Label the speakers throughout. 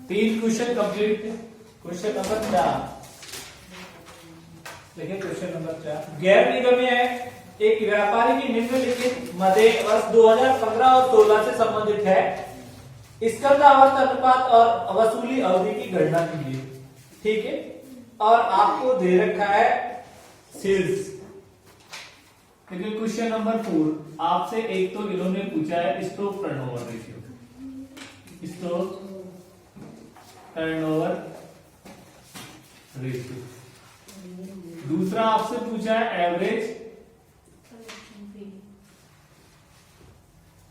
Speaker 1: तीन question complete. Question number 4 देखिए, question number 4 गैर निगमीय है, एक व्यापारी की निम्नलिखित मदे वर्ष 2015 और 16 से संबंधित है। स्कंद आवर्त अनुपात और वसूली अवधि की गणना कीजिए। ठीक है, और आपको दे रखा है सेल्स। देखिए क्वेश्चन नंबर 4 आपसे एक तो इन्होंने पूछा है stock turnover ratio, stock turnover ratio. दूसरा आपसे पूछा है एवरेज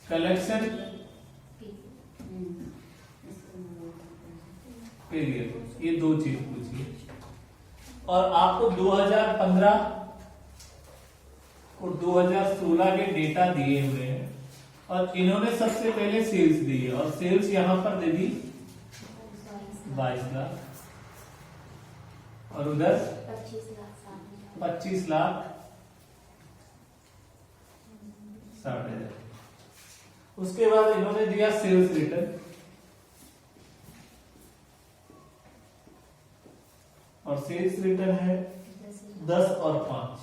Speaker 1: कलेक्शन पीरियड, ये दो चीज पूछी है। और आपको 2015 और 2016 के डेटा दिए हुए हैं, और इन्होंने सबसे पहले सेल्स दी है, और सेल्स यहां पर दे दी 22 लाख, और उधर 25 लाख 60,000। उसके बाद इन्होंने दिया सेल्स रिटर्न, और सेल्स रिटर्न है 10 और 5।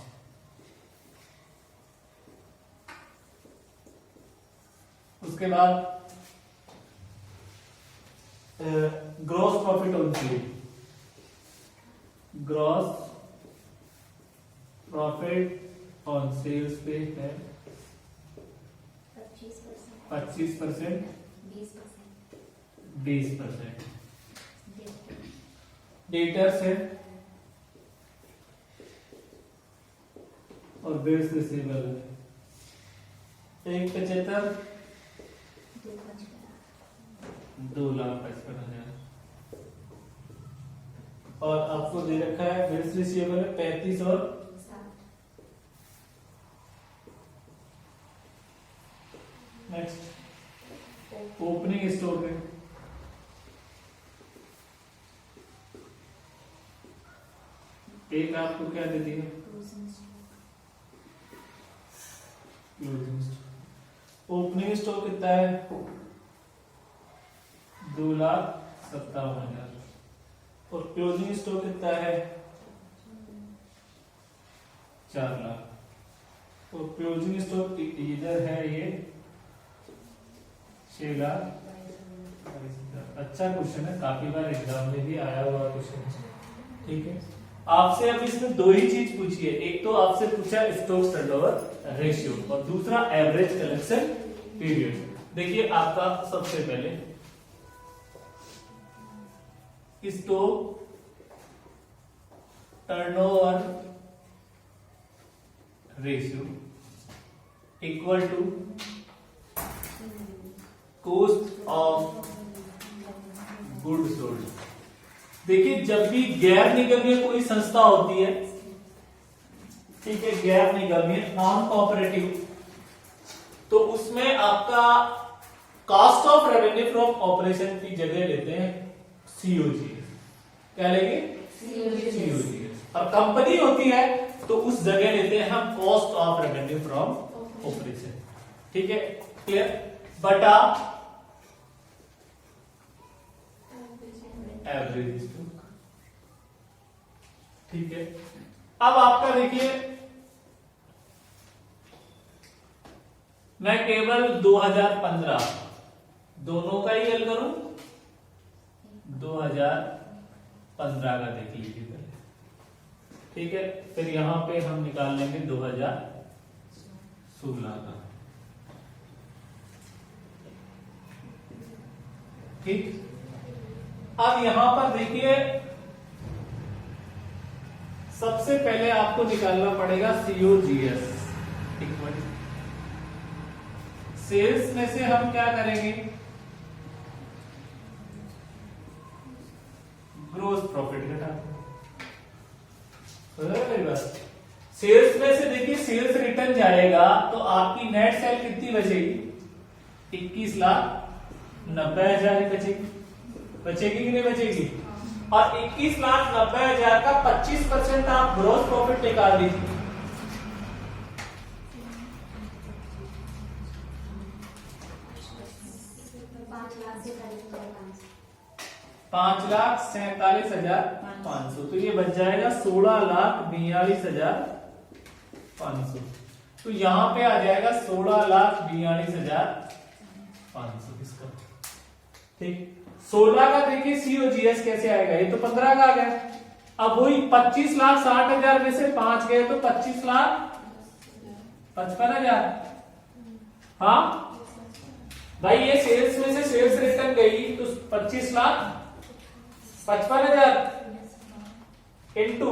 Speaker 1: उसके बाद gross profit on sale, gross profit on sales पे है 25%, 20%। डेटर्स है और बिल्स रिसीवेबल है 175, 2,55,000। और आपको दे रखा है बिल्स रिसीवेबल है 35 और 60। नेक्स्ट ओपनिंग स्टॉक है, एक आपको क्या दे दिया क्लोजिंग स्टॉक। ओपनिंग स्टॉक कितना है 2,57,000, और क्लोजिंग स्टॉक कितना है 4 लाख। और क्लोजिंग स्टॉक इधर है ये 6 लाख। अच्छा क्वेश्चन है, काफी बार एग्जाम में भी आया हुआ क्वेश्चन। ठीक है, आपसे अब इसमें दो ही चीज पूछी है, एक तो आपसे पूछा स्टॉक टर्नओवर रेशियो, और दूसरा एवरेज कलेक्शन पीरियड। देखिए आपका सबसे पहले stock turnover ratio equal to cost of goods sold. देखिए जब भी गैर निगमीय कोई संस्था होती है, ठीक है, गैर निगमीय नॉन कोऑपरेटिव, तो उसमें आपका cost of revenue from operation की जगह लेते हैं सीओजीएस। क्या लेंगे? सीओजीएस। और कंपनी होती है तो उस जगह लेते हैं हम cost of revenue from operation. ठीक है, क्लियर? बटा एवरेज स्टॉक। ठीक है, अब आपका देखिए मैं केवल 2015 दोनों का ही हल करूं, 2015 का देख लीजिए पहले। ठीक है, फिर यहां पे हम निकाल लेंगे 2016 का। ठीक, अब यहां पर देखिए सबसे पहले आपको निकालना पड़ेगा सीओजीएस इक्वल सेल्स में से हम क्या करेंगे ग्रोस प्रॉफिट घटा। मेरी बात, सेल्स में से देखिए सेल्स रिटर्न जाएगा तो आपकी नेट सेल कितनी बचेगी 21,90,000 बचेगी। बचेगी कि नहीं बचेगी? और 21,90,000 का 25% आप ग्रोस प्रॉफिट निकाल लीजिए। 5,47,500। तो ये बच जाएगा 16,42,500। तो यहां पे आ जाएगा 16,42,500 इसका। ठीक, 16 का देखिए COGS कैसे आएगा, ये तो 15 का आ गया। अब वही 25,60,000 में से 5 गए तो 25,55,000। हाँ भाई, ये सेल्स में से सेल्स रिटर्न गई तो 25,55,000 इंटू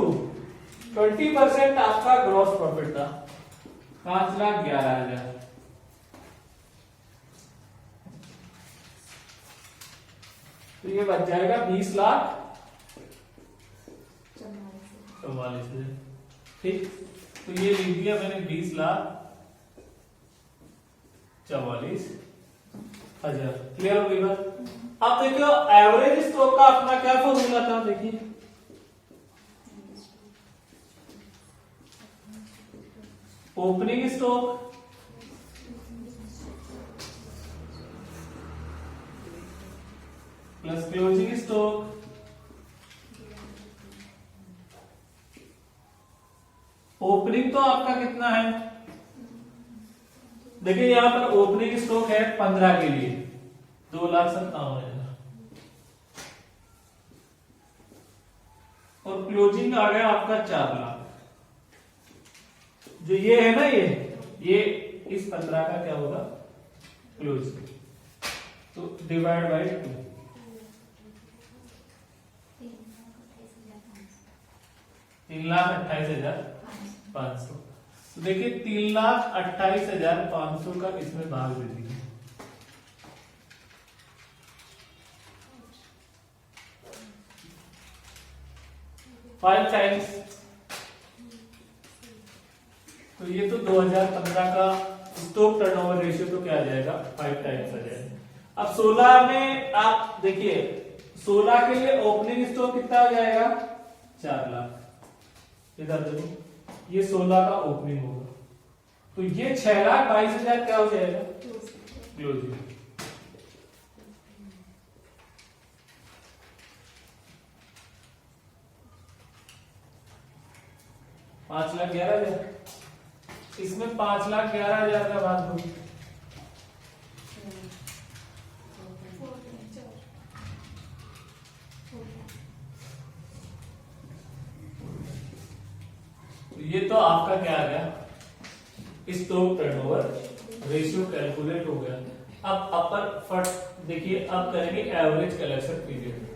Speaker 1: 20% आपका ग्रॉस प्रॉफिट था 5,11,000। तो ये बच जाएगा 20,44,000। ठीक, तो ये लिख दिया मैंने 20,44,000। क्लियर हो गई बात। अब देखियो एवरेज स्टॉक का अपना क्या फॉर्मूला था, देखिए opening stock plus closing stock opening तो आपका कितना है, देखिए यहां पर ओपनिंग स्टॉक है 15 के लिए 2,57,000 और क्लोजिंग आ गया आपका 4 लाख। जो ये है ना, ये इस 15 का क्या होगा क्लोजिंग, तो डिवाइड बाय 2 3,28,500। तो देखिए 3,28,500 का इसमें भाग दे दीजिए। फाइव टाइम्स, तो ये तो 2015 का स्टॉक टर्नओवर रेशियो तो क्या आ जाएगा 5 टाइम्स आ जाएगा। अब 16 में आप देखिए 16 के लिए ओपनिंग स्टॉक कितना हो जाएगा 4 लाख। इधर देखो ये 16 का ओपनिंग होगा तो ये 6,22,000 क्या हो जाएगा क्लोजिंग। $5,11,000, इसमें 5,11,000 का बात होगी। तो ये तो आपका क्या आ गया स्टॉक टर्नओवर रेशियो कैलकुलेट हो गया। अब अपर फट देखिए, अब करेंगे एवरेज कलेक्शन पीरियड।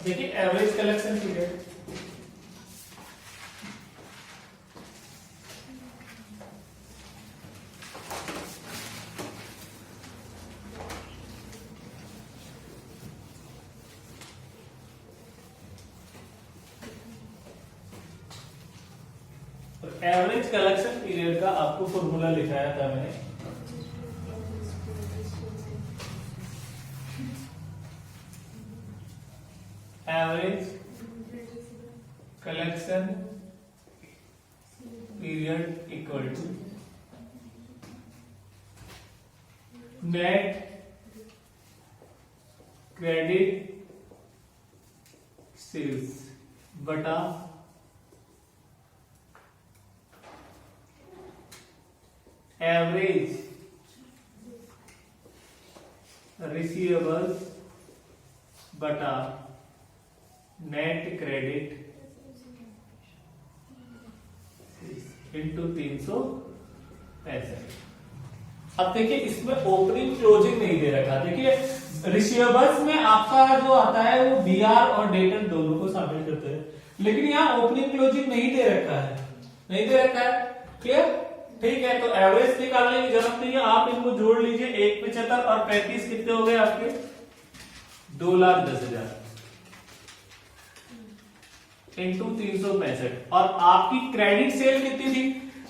Speaker 1: देखिए average collection period, average collection period का आपको फॉर्मूला लिखाया था मैंने, average collection period equal to net credit sales बटा एवरेज रिसीवेबल्स बटा नेट क्रेडिट इंटू 365। अब देखिए इसमें ओपनिंग क्लोजिंग नहीं दे रखा। देखिए रिसीवेबल्स में आपका जो आता है वो बीआर और डेटर दोनों को शामिल करते हैं, लेकिन यहाँ ओपनिंग क्लोजिंग नहीं दे रखा है, नहीं दे रखा है। क्लियर? ठीक है, तो एवरेज निकालने की जरूरत नहीं है, आप इनको जोड़ लीजिए। 175 और 35 कितने हो गए आपके? 2,10,000 इंटू 365। और आपकी क्रेडिट सेल कितनी थी?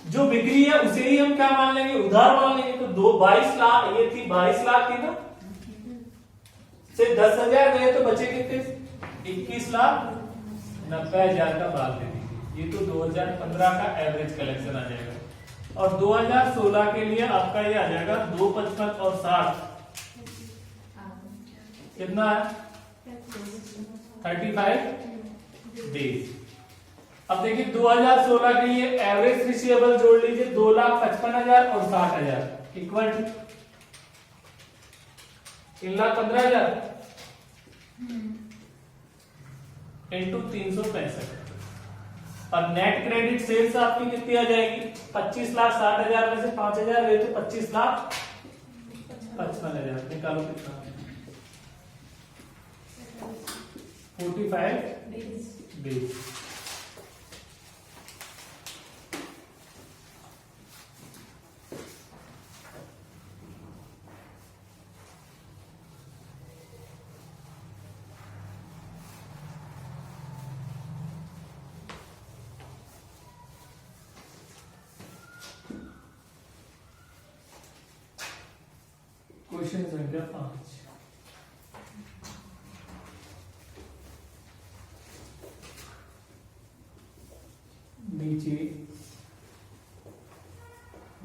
Speaker 1: जो बिक्री है उसे ही हम क्या मान लेंगे? उधार मान लेंगे। तो 22 लाख ये थी, 22 लाख थी ना, से 10,000 गए तो बचे कितने? 21,90,000 का भाग दे दीजिए। ये तो 2015 का एवरेज कलेक्शन आ जाएगा। और 2016 के लिए आपका ये आ जाएगा 255 और 60 कितना है? 35 डेज। अब देखिए 2016 के लिए एवरेज रिसीवेबल जोड़ लीजिए, 2,55,000 और 60,000 इक्वल टू 3,15,000 इंटू 365। और नेट क्रेडिट सेल्स आपकी कितनी आ जाएगी? 25,60,000 में से 5,000 गए तो 25,55,000। निकालो कितना? 45 डेज। क्वेश्चन संख्या 5। नीचे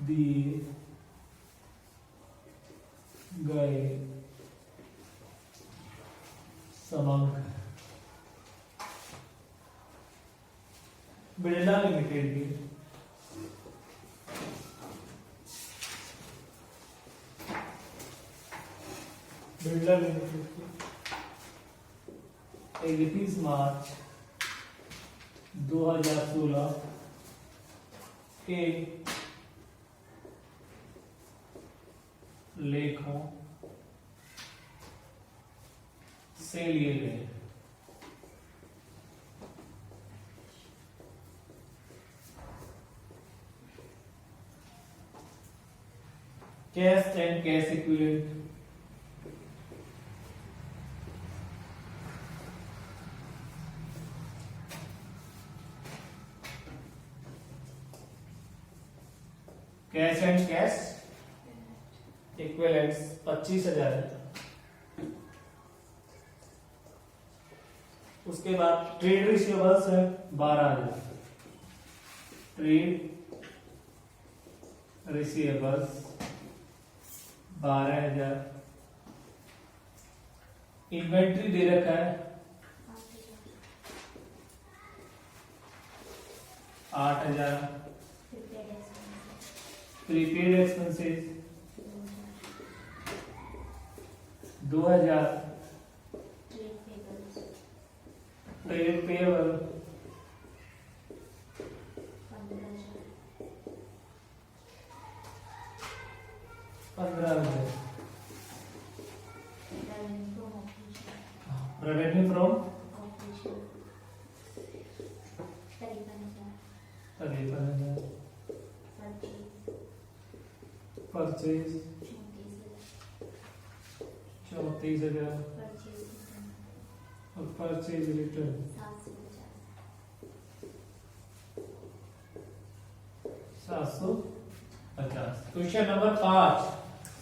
Speaker 1: दिए गए समांक बिरला लिमिटेड की बिरला लिमिटेड की 31 मार्च 2016 के लेखों से लिए गए cash and cash equivalent cash and cash equivalents 25,000 है। उसके बाद ट्रेड रिसीवेबल्स है 12,000। Trade receivables 12,000। इन्वेंट्री दे रखा है 8,000। Prepaid expenses 2,000। Trade payable 15,000। Revenue from 53,000, purchase 34,000 और परचेज रिटर्न 750। Question number 5।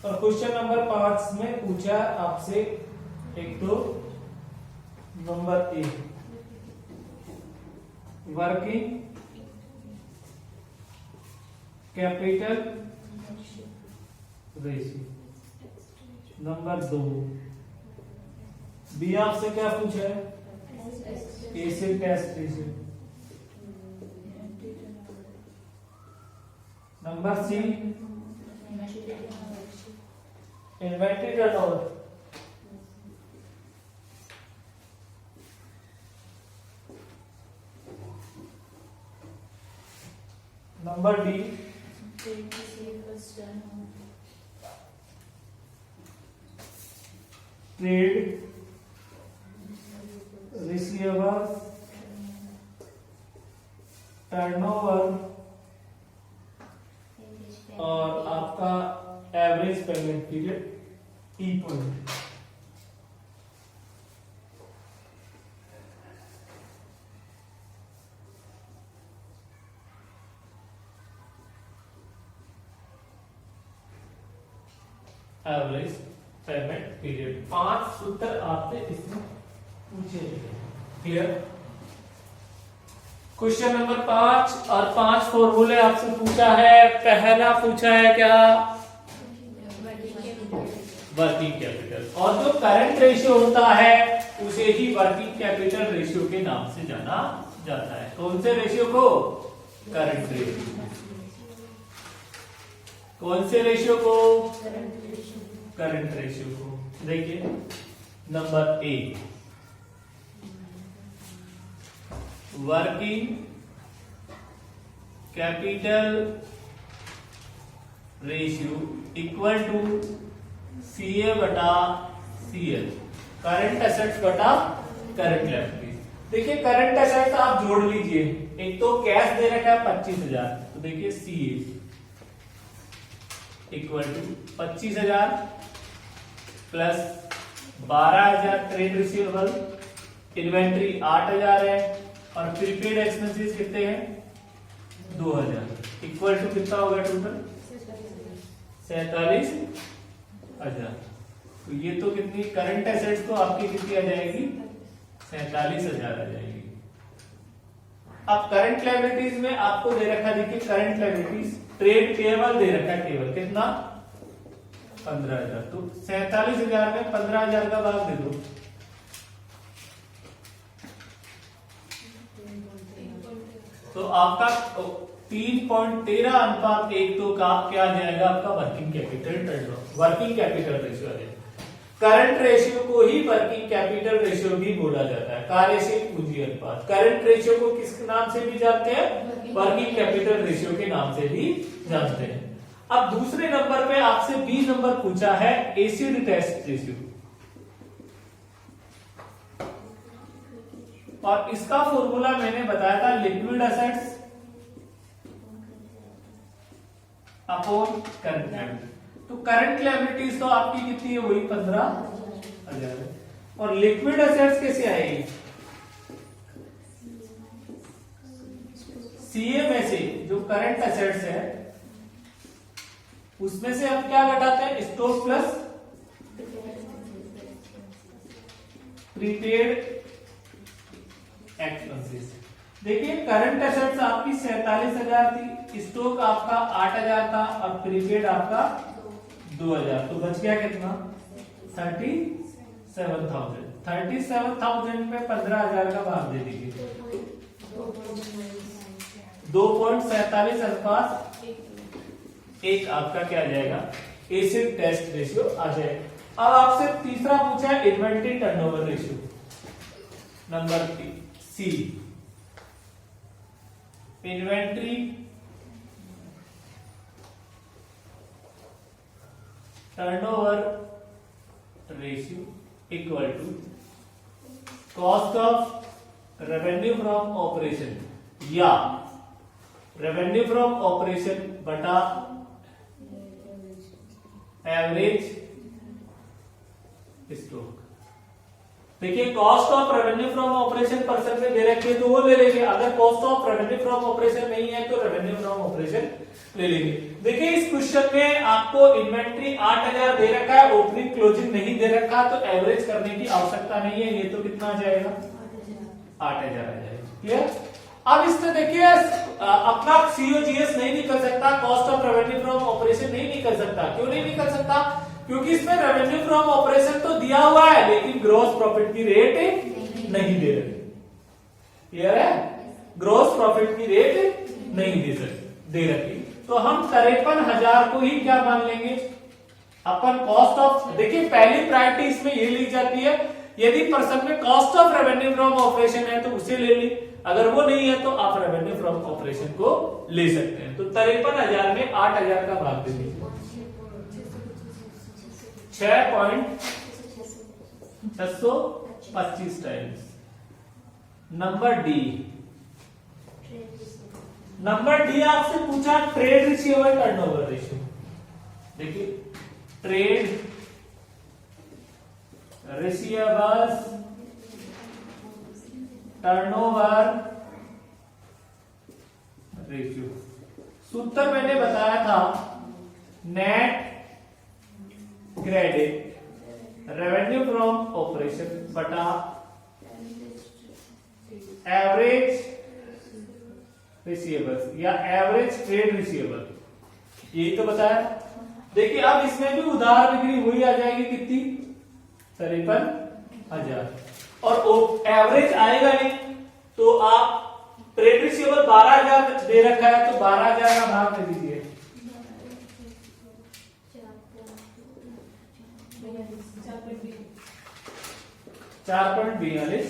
Speaker 1: और क्वेश्चन नंबर 5 में पूछा आपसे एक तो number 1 working capital ratio, number 2 B आपसे क्या पूछा है, acid test ratio, number C inventory turnover, number D trade receivable turnover और आपका average payment period equal. Average payment period 5 सूत्र आपसे इसमें पूछे। क्लियर। क्वेश्चन नंबर 5 और 5 फॉर्मूले आपसे पूछा है। पहला पूछा है क्या, वर्किंग कैपिटल, और जो करंट रेशियो होता है उसे ही वर्किंग कैपिटल रेशियो के नाम से जाना जाता है। कौन से रेशियो को, करंट रेशियो। कौन से रेशियो को, करंट रेशियो को। देखिए number A working capital ratio equal to CA बटा सीएल, करंट एसेट्स बटा करंट लायबिलिटीज। देखिए करंट एसेट्स आप जोड़ लीजिए, एक तो कैश दे रखा है 25,000, तो देखिए CA equal to 25,000 plus 12,000 trade receivable, inventory 8,000 है और प्रीपेड एक्सपेंसेस कितने हैं 2,000, इक्वल टू कितना होगा टोटल 47,000। तो ये तो कितनी करंट एसेट्स तो आपकी कितनी आ जाएगी 47,000 आ जाएगी। अब करंट लायबिलिटीज में आपको दे रखा, देखिए करंट लायबिलिटीज ट्रेड पेएबल दे रखा है केवल कितना 15,000, तो 47,000 में 15,000 का भाग दे दो, तो आपका 3.13 अनुपात 1 तो का क्या आ जाएगा आपका working capital turnover, working capital ratio आ जाएगा। करंट रेशियो को ही वर्किंग कैपिटल रेशियो भी बोला जाता है, कार्यशील पूंजी अनुपात। करंट रेशियो को किस नाम से भी जानते हैं, वर्किंग कैपिटल रेशियो के नाम से भी जानते हैं। अब दूसरे नंबर पे आपसे बी नंबर पूछा है एसिड टेस्ट रेशियो, और इसका फॉर्मूला मैंने बताया था liquid assets upon current liability. तो करंट लायबिलिटीज तो आपकी कितनी है, वही 15,000 है, और लिक्विड एसेट्स कैसे आएगी, सीए में से जो करंट एसेट्स है उसमें से हम क्या घटाते हैं, स्टॉक प्लस प्रीपेड एक्सपेंसेस। देखिए करंट एसेट्स आपकी 47,000 थी, स्टॉक आपका 8,000 था और प्रीपेड आपका 2,000, तो बच गया कितना 37,000। 37,000 में 15,000 का भाग दे दीजिए, 2.47 अनुपात 1 आपका क्या आ जाएगा, एसिड टेस्ट रेशियो आ जाएगा। अब आपसे तीसरा पूछा है inventory turnover ratio, number C inventory turnover ratio equal to cost of revenue from operation या रेवेन्यू फ्रॉम ऑपरेशन बटा एवरेज स्टॉक। देखिए cost of revenue from operation percent में दे रखी है तो वो ले लेंगे, अगर cost of revenue from operation नहीं है तो रेवेन्यू फ्रॉम ऑपरेशन ले लेंगे। देखिए इस क्वेश्चन में आपको इन्वेंट्री 8000 दे रखा है, ओपनिंग क्लोजिंग नहीं दे रखा, तो एवरेज करने की आवश्यकता नहीं है। ये तो कितना आ जाएगा 8000 आ जाएगा। क्लियर। अब इसमें देखिए अपना सीओजीएस नहीं निकल सकता, cost of revenue from operation नहीं निकल सकता। क्यों नहीं निकल सकता? क्योंकि इसमें रेवेन्यू फ्रॉम ऑपरेशन तो दिया हुआ है लेकिन ग्रॉस प्रॉफिट की रेट नहीं दे रही। क्लियर है? ग्रॉस प्रॉफिट की रेट नहीं दे रखी, तो हम 53,000 को ही क्या मान लेंगे अपन कॉस्ट ऑफ। देखिए पहली प्रायोरिटी इसमें ये ली जाती है, यदि पर्सन में cost of revenue from operation है तो उसे ले ली, अगर वो नहीं है तो आप रेवेन्यू फ्रॉम ऑपरेशन को ले सकते हैं। तो 53,000 में 8,000 का भाग दे दीजिए, 6.625 times. Number D, number D आपसे पूछा ट्रेड रिसीवेबल टर्नओवर रेशियो। देखिए ट्रेड रिसीवेबल्स टर्नओवर रेशियो, सूत्र मैंने बताया था net credit revenue from operation बटा एवरेज रिसीवेबल्स या एवरेज ट्रेड रिसीवेबल, यही तो बताया। देखिए अब इसमें भी उधार बिक्री हुई आ जाएगी कितनी 53,000 और एवरेज आएगा नहीं, तो आप ट्रेड रिसीवेबल 12,000 दे रखा है तो 12,000 का भाग दे दीजिए, 4.42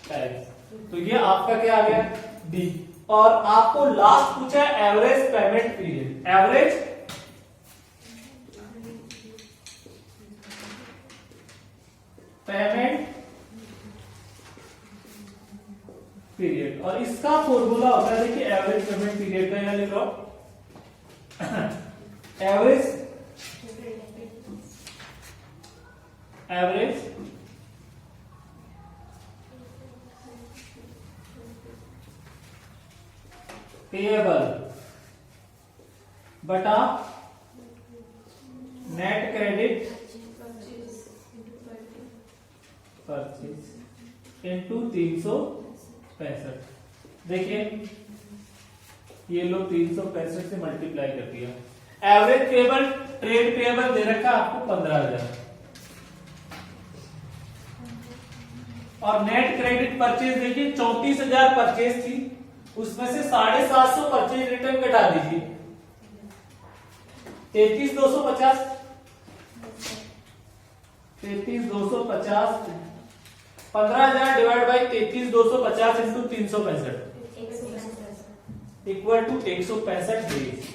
Speaker 1: टाइम्स। तो ये आपका क्या आ गया डी। और आपको लास्ट पूछा है average payment period, average payment period, और इसका फॉर्मूला होता है देखिए एवरेज पेमेंट पीरियड का, यहां लिख लो एवरेज पेएबल बटा नेट क्रेडिट परचेज इंटू 365। देखिए ये लो 365 से मल्टीप्लाई कर दिया। एवरेज पेएबल ट्रेड पेएबल दे रखा आपको 15,000 और नेट क्रेडिट परचेज देखिए 34,000 परचेज थी, उसमें से 750 परचेज रिटर्न घटा दीजिए, 33,250 15,000 divide by 33,250 into 365 equal to 165 days.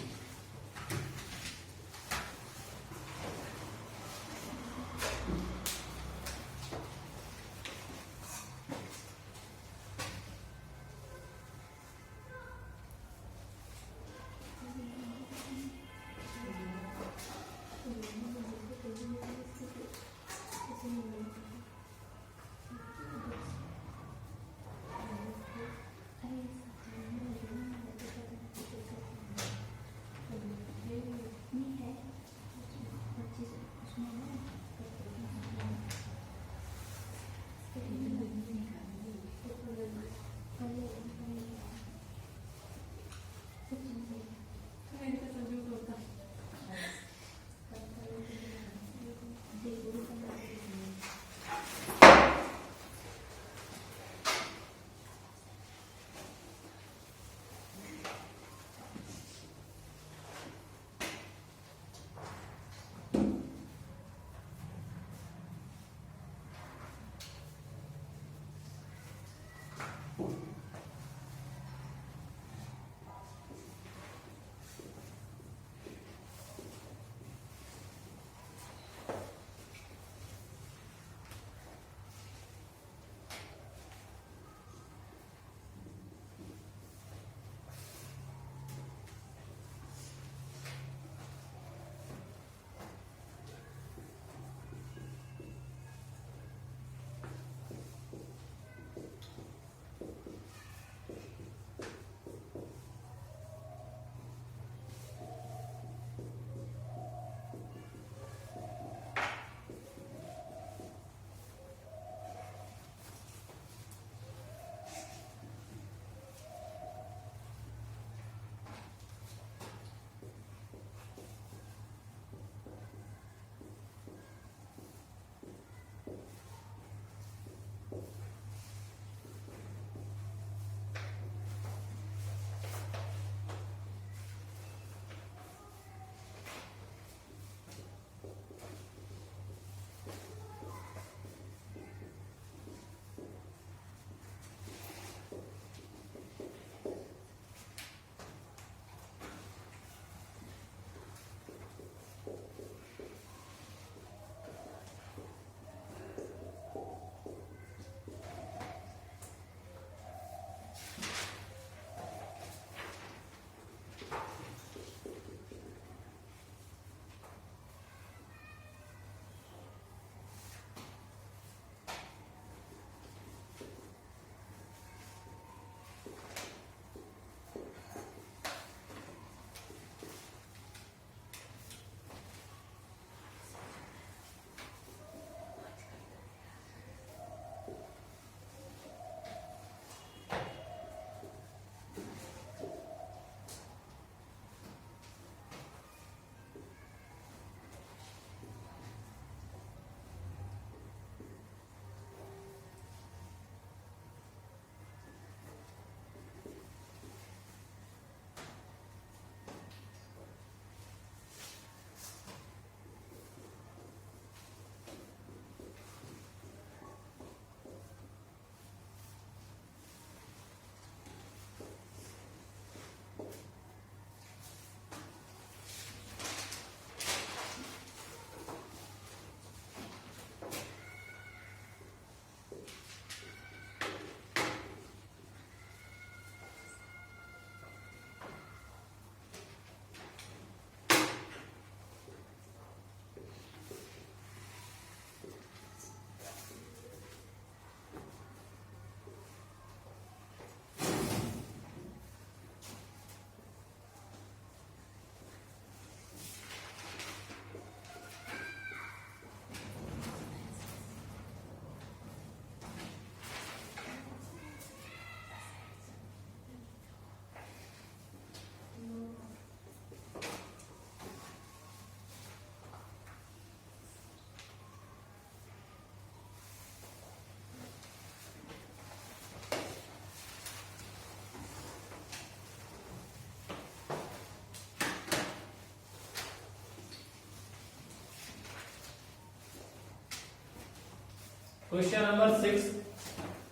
Speaker 1: Question number 6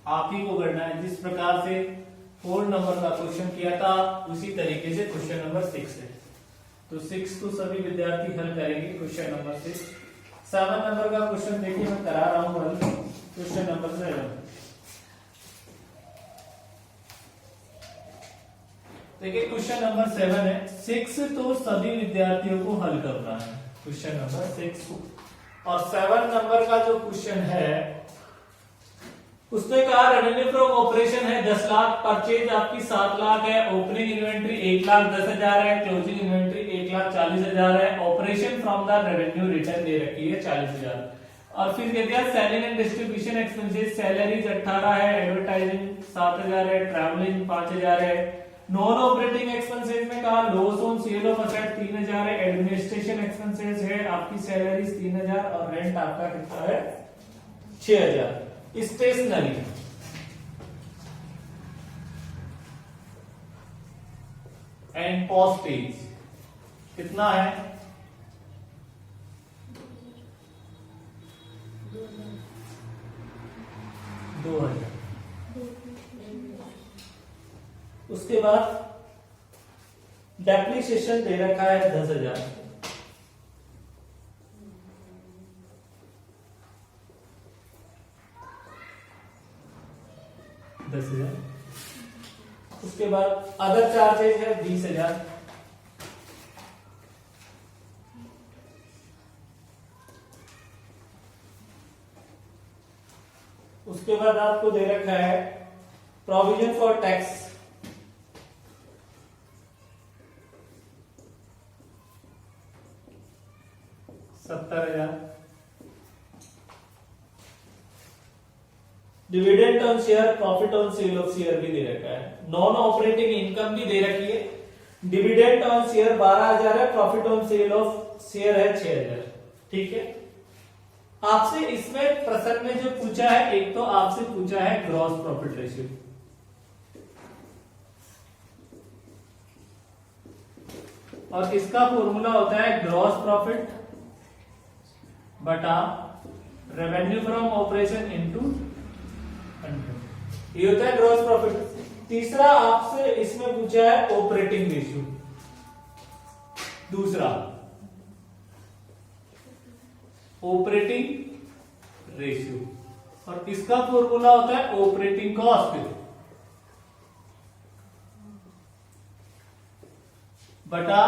Speaker 1: आप ही को करना है। जिस प्रकार से 4 नंबर का क्वेश्चन किया था उसी तरीके से क्वेश्चन नंबर 6 है। तो 6 तो सभी विद्यार्थी हल करेंगे। क्वेश्चन नंबर 6 7 नंबर का क्वेश्चन देखिए मैं करा रहा हूं हल। क्वेश्चन नंबर 7 देखिए, क्वेश्चन नंबर 7 है। 6 तो सभी विद्यार्थियों को हल करना है। क्वेश्चन नंबर 6 और 7 नंबर का जो क्वेश्चन है उसने कहा रेवेन्यू फ्रॉम ऑपरेशन है 10 लाख, परचेज आपकी 7 लाख है, ओपनिंग इन्वेंट्री 1,10,000 है, क्लोजिंग इन्वेंट्री 1,40,000 है, operation from the revenue return दे रखी है 40,000 और फिर कह दिया selling and distribution expenses salaries 18 है, एडवर्टाइजिंग 7,000 है, ट्रैवलिंग 5,000 है, नॉन ऑपरेटिंग एक्सपेंसेस में कहा loss on sale of asset 3,000 है, एडमिनिस्ट्रेशन एक्सपेंसेस है आपकी सैलरीज 3,000 और रेंट आपका कितना है 6,000। स्टेशनरी एंड पोस्टेज कितना है 2,000। उसके बाद डेप्रिसिएशन दे रखा है 10,000। उसके बाद अदर चार्जेज है 20,000। उसके बाद आपको दे रखा है provision for tax 70,000। Dividend on share, profit on cell of share भी दे रखा है। नॉन ऑपरेटिंग इनकम भी दे रखी है। डिविडेंड ऑन शेयर 12,000 है, profit on cell of share है 6,000। ठीक है। आपसे इसमें प्रश्न में जो पूछा है, एक तो आपसे पूछा है ग्रॉस प्रॉफिट रेशियो, और इसका फॉर्मूला होता है ग्रॉस प्रॉफिट बटा रेवेन्यू फ्रॉम ऑपरेशन इनटू 100। ये होता है ग्रॉस प्रॉफिट। तीसरा आपसे इसमें पूछा है ऑपरेटिंग रेशियो। दूसरा ऑपरेटिंग रेशियो, और इसका फॉर्मूला होता है ऑपरेटिंग कॉस्ट बटा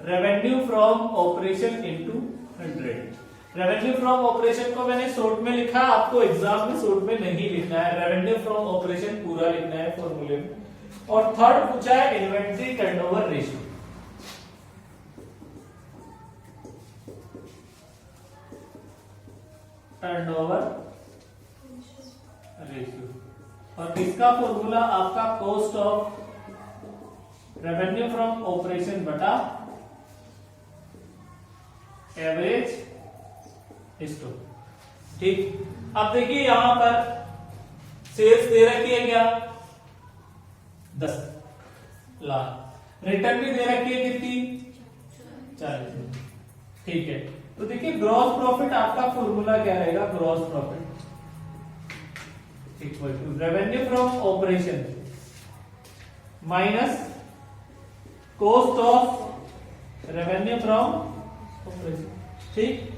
Speaker 1: revenue from operation into 100। Revenue from operation को मैंने शॉर्ट में लिखा, आपको एग्जाम में शॉर्ट में नहीं लिखना है, रेवेन्यू फ्रॉम ऑपरेशन पूरा लिखना है फॉर्मूले में। और थर्ड पूछा है inventory turnover ratio. Turnover ratio, और इसका फॉर्मूला आपका cost of revenue from operation बटा एवरेज स्टॉक। ठीक। अब देखिए यहां पर सेल्स दे रखी है क्या 10 लाख, रिटर्न भी दे रखी है कितनी 40। ठीक है। तो देखिए ग्रॉस प्रॉफिट आपका फॉर्मूला क्या रहेगा, gross profit equal to revenue from operation minus cost of revenue from operation. ठीक।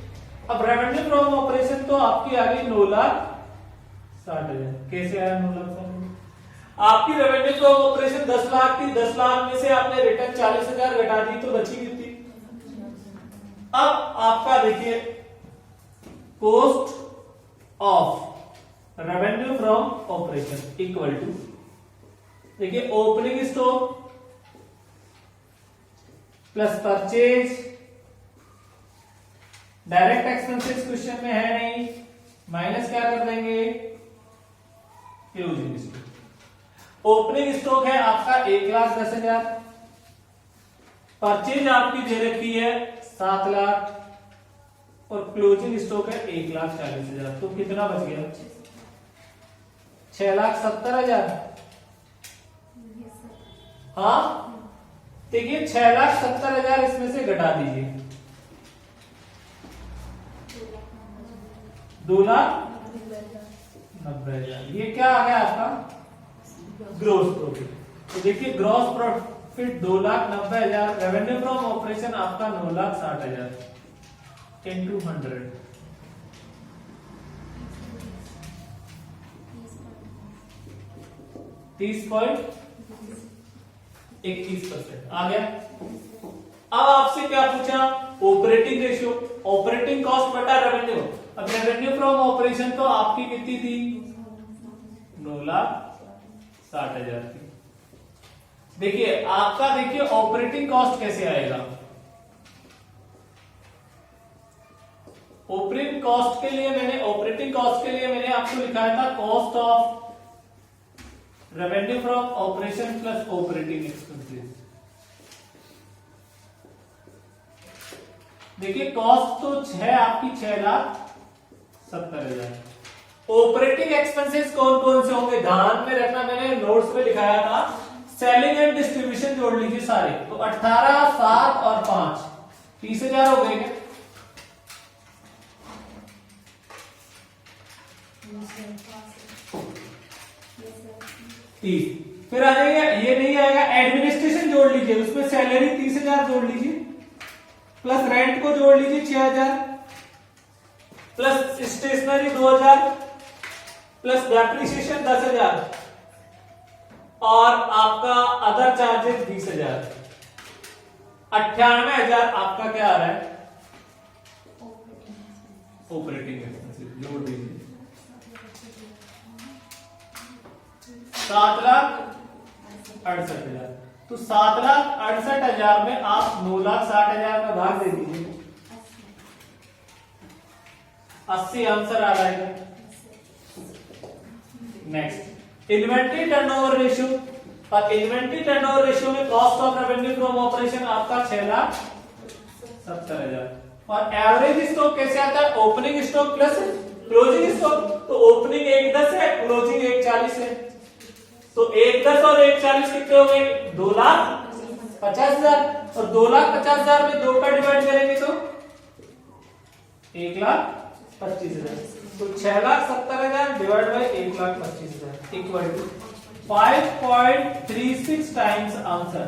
Speaker 1: अब रेवेन्यू फ्रॉम ऑपरेशन तो आपकी आ गई 9,60,000। कैसे आया 9,60,000? आपकी रेवेन्यू फ्रॉम ऑपरेशन 10 लाख थी, 10 लाख में से आपने रिटर्न 40,000 घटा दी तो बची कितनी? अब आपका देखिए cost of revenue from operation equal to, देखिए opening stock plus purchase, direct expenses question में है नहीं, माइनस क्या कर देंगे क्लोजिंग स्टॉक। ओपनिंग स्टॉक है आपका 1,10,000, परचेज आपकी दे रखी है 7 लाख और क्लोजिंग स्टॉक है 1,40,000। तो कितना बच गया 6,70,000। हाँ देखिए 6,70,000 इसमें से घटा दीजिए, 2 लाख 90,000। ये क्या आ गया आपका ग्रोस प्रॉफिट। तो देखिए gross profit 2,90,000, revenue from operation आपका 9,60,000 into 100, 30.21% आ गया। अब आपसे क्या पूछा, ऑपरेटिंग रेशियो, ऑपरेटिंग कॉस्ट बटा रेवेन्यू। अब रेवेन्यू फ्रॉम ऑपरेशन तो आपकी कितनी थी, 9,60,000 थी। देखिए आपका, देखिए ऑपरेटिंग कॉस्ट कैसे आएगा। ऑपरेटिंग कॉस्ट के लिए मैंने आपको लिखाया था cost of revenue from operation plus operating expenses. देखिए कॉस्ट तो आपकी 6,70,000। ऑपरेटिंग एक्सपेंसेस कौन कौन से होंगे ध्यान में रखना, मैंने नोट्स में लिखाया था। सेलिंग एंड डिस्ट्रीब्यूशन जोड़ लीजिए सारे, तो 18, 7 और 5 30,000 हो गए क्या? 30। फिर आ जाएगा, ये नहीं आएगा, एडमिनिस्ट्रेशन जोड़ लीजिए, उसमें सैलरी 30,000 जोड़ लीजिए, प्लस रेंट को जोड़ लीजिए 6,000, प्लस स्टेशनरी 2,000, प्लस डेप्रिसिएशन 10,000 और आपका अदर चार्जेस 20,000। 98,000 आपका क्या आ रहा है, ऑपरेटिंग एक्सपेंसेस जोड़ दीजिए। 7,68,000। तो 7,68,000 में आप 9,60,000 का भाग दे दीजिए, 80 आंसर आ जाएगा। नेक्स्ट इन्वेंट्री टर्नओवर रेशियो, और इन्वेंट्री टर्नओवर रेशियो में cost of revenue from operation आपका 6,70,000। और एवरेज स्टॉक कैसे आता है, opening stock plus closing stock. तो ओपनिंग 1,10 है, क्लोजिंग 1,40 है, तो 1,10 और 1,40 कितने हो गए, 2,50,000। और 2,50,000 में 2 का डिवाइड करेंगे तो 1,25,000। तो 6,70,000 divide by 1,25,000 equal to 5.36 times answer.